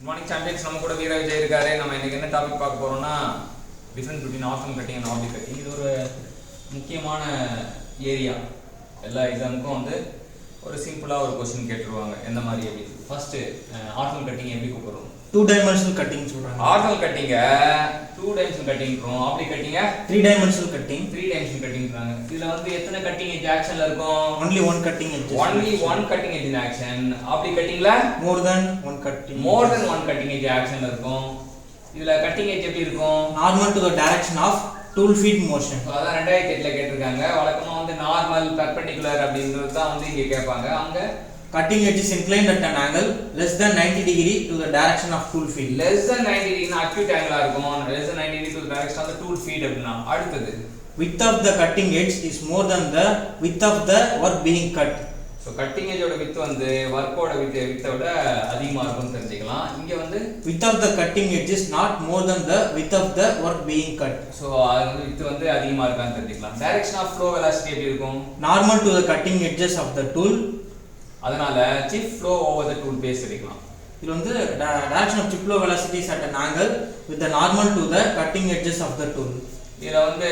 Good morning champions. நம்ம கூட வீர விஜய் இருக்காரு. நம்ம இன்னைக்கு என்ன டாபிக் பார்க்க போறோம்னா difference between orthogonal cutting and oblique cutting. இது ஒரு முக்கியமான ஏரியா. எல்லா எக்ஸாமுக்கும் வந்து ஒரு சிம்பிளா ஒரு क्वेश्चन கேட்றுவாங்க. எந்த மாதிரி அப்படி. ஃபர்ஸ்ட் ஆர்த்தம் கட்டிங் எப்படி கூப்பிடுறோம்? 2 dimensional cutting சொல்றாங்க. ஆர்த்தம் கட்டிங்க 2 dimensional கட்டிங்றோம். ஆப்லிக் கட்டிங்க 3 dimensional cutting. 3 dimensional கட்டிங்றாங்க. இதுல வந்து எத்தனை கட்டிங் எட்ஜ் ஆக்ஷன்ல இருக்கும்? Only one cutting edge. Only one cutting edge in action. Oblique கட்டிங்ல more than one cutting. More than one cutting edge ஆக்ஷன்ல இருக்கும். இதுல கட்டிங் எட்ஜ் எப்படி இருக்கும்? Normal to the direction of tool feet motion. அதான் 2008ல கேட்டிருக்காங்க. வழக்கமா வந்து நார்மல் பெர்பெண்டிகுலர் அப்படிங்கிறது தான் வந்து இங்க கேட்பாங்க. அங்க cutting edge is inclined at an angle less than 90 degree to the direction of tool feet. less than 90 degree னா acute angle இருக்கும். less than 90 degree to the direction of the tool feet அப்படினா அடுத்தது width of the cutting edge is more than the width of the work being cut. So cutting edge ஓட width வந்து வர்க்கோட width விட அதிகமா இருக்கும்னு தெரிஞ்சுக்கலாம். இங்க வந்து width of the cutting edge is not more than the width of the work being cut. So அது வந்து width வந்து அதிகமா இருக்கான்னு தெரிஞ்சுக்கலாம். direction of flow velocity எப்படி இருக்கும்? normal to the cutting edges of the tool. அதனால chip flow over the tool base எடுக்கலாம். இது வந்து direction of chip flow velocity is at an angle with the normal to the cutting edges of the tool. இதுல வந்து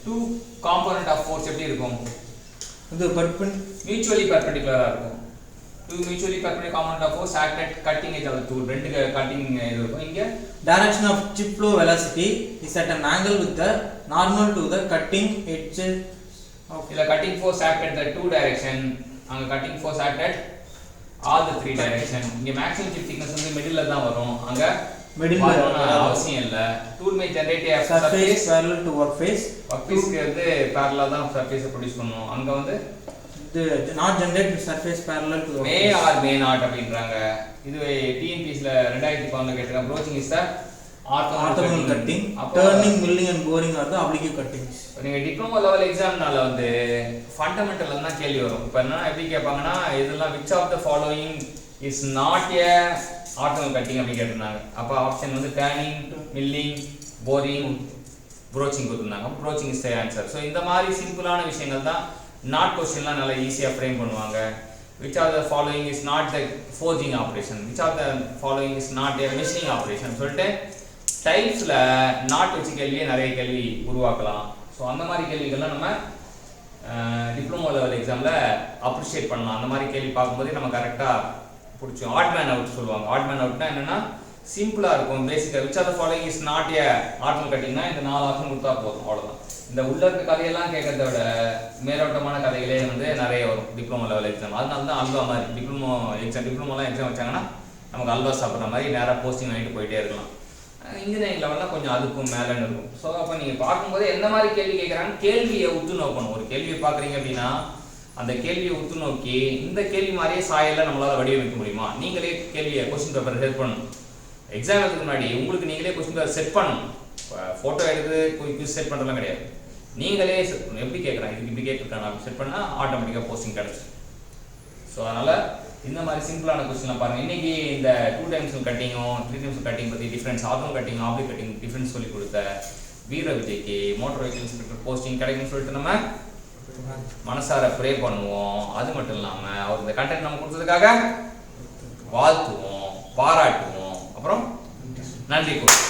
two component of force எப்படி இருக்கும்? இது mutually perpendicular இருக்கும். two mutually perpendicular component of force act at cutting edge of the tool. ரெண்டு cutting இது இருக்கும். இங்க direction of chip flow velocity is at an angle with the normal to the cutting edges of இதுல cutting force act at the two direction. அங்க cutting force act at all the three direction. இங்க maximum chip thickness வந்து மிடில்ல தான் வரும். அங்க middle அவசியம் இல்ல. tool may generate a surface parallel to workface. workpiece க்கு வந்து parallel தான் surface ப்ரொடியூஸ் பண்ணும். அங்க வந்து the not generate surface parallel to the may or may not அப்படின்றாங்க. இது TNPSC ல 2011 ல கேட்டிருக்காங்க. broaching is the orthogonal cutting. Turning, milling and boring are the oblique cuttings. நீங்க டிப்ளமோ லெவல் எக்ஸாம்னால வந்து ஃபண்டமெண்டல் தான் கேள்வி வரும். இப்போ என்ன எப்படி கேட்பாங்கன்னா இதெல்லாம் which of the following is not a orthogonal cutting அப்படி கேட்டிருந்தாங்க. அப்ப ஆப்ஷன் வந்து turning, milling, boring, broaching கொடுத்திருந்தாங்க. broaching is the answer. So இந்த மாதிரி சிம்பிளான விஷயங்கள் தான் நாட் கொஸ்டின்லாம் நல்லா ஈஸியா ஃப்ரேம் பண்ணுவாங்க. which of the following is not the forging operation, which of the following is not a machining operation சொல்லிட்டு டைப்ஸ்ல நாட் வச்சு கேள்வியே நிறைய கேள்வி உருவாக்கலாம். ஸோ அந்த மாதிரி கேள்விகள்லாம் நம்ம டிப்ளமோ லெவல் எக்ஸாமில் அப்ரிஷியேட் பண்ணலாம். அந்த மாதிரி கேள்வி பார்க்கும்போதே நம்ம கரெக்டாக பிடிச்சோம். ஆட் மேன் அவுட் சொல்லுவாங்க. ஆட் மேன் அவுட்னா என்னென்னா சிம்பிளாக இருக்கும். பேசிக்காக which are the following is not a orthogonal கட்டிங்னா இந்த 4 ஆப்ஷன் கொடுத்தா போதும். அவ்வளோதான். இந்த உள்ள இருக்க கதையெல்லாம் கேட்கறத விட மேலோட்டமான கதைகளே வந்து நிறைய வரும் டிப்ளமோ லெவல் எக்ஸாம். அதனால தான் அல்வா மாதிரி டிப்ளமோலாம் எக்ஸாம் வச்சாங்கன்னா நமக்கு அல்வா சாப்பிட்ற மாதிரி நேராக போஸ்டிங் வாங்கிட்டு போயிட்டே இருக்கலாம். இன்ஜினியரிங் லெவலில் கொஞ்சம் அதுக்கும் மேலேன்னு இருக்கும். ஸோ அப்போ நீங்கள் பார்க்கும்போது எந்த மாதிரி கேள்வி கேட்குறாங்க கேள்வியை உத்து நோக்கணும். ஒரு கேள்வியை பார்க்குறீங்க அப்படின்னா அந்த கேள்வியை உத்து நோக்கி இந்த கேள்வி மாதிரியே சாயலில் நம்மளால் வடிவமைக்க முடியுமா? நீங்களே கேள்வியை கொஸ்டின் பேப்பர் செட் பண்ணணும். எக்ஸாம் எழுதுக்கு முன்னாடி உங்களுக்கு நீங்களே கொஸ்டின் பேப்பர் செட் பண்ணணும். ஃபோட்டோ எடுத்து குவிஸ் செட் பண்ணுறதுலாம் கிடையாது. நீங்களே எப்படி கேட்குறாங்க இதுக்கு இப்படி கேட்குறாங்க அப்படி செட் பண்ணால் ஆட்டோமேட்டிக்காக போஸ்டிங் கிடச்சி. ஸோ அதனால் இந்த மாதிரி சிம்பிளான கொஸ்டின்லாம் பாருங்கள். இன்றைக்கி இந்த 2 dimensional கட்டிங்கும் 3 dimensional கட்டிங் பற்றி difference, orthogonal cutting, oblique cutting difference சொல்லி கொடுத்த வீர விஜய்க்கு மோட்டார் வெஹிக்கிள் இன்ஸ்பெக்டர் போஸ்டிங் கிடைக்கும்னு சொல்லிட்டு நம்ம மனசார ப்ரே பண்ணுவோம். அது மட்டும் இல்லாமல் அவர் இந்த கண்டென்ட் நம்ம கொடுத்ததுக்காக வாழ்த்துவோம், பாராட்டுவோம், அப்புறம் நன்றி கூறுவோம்.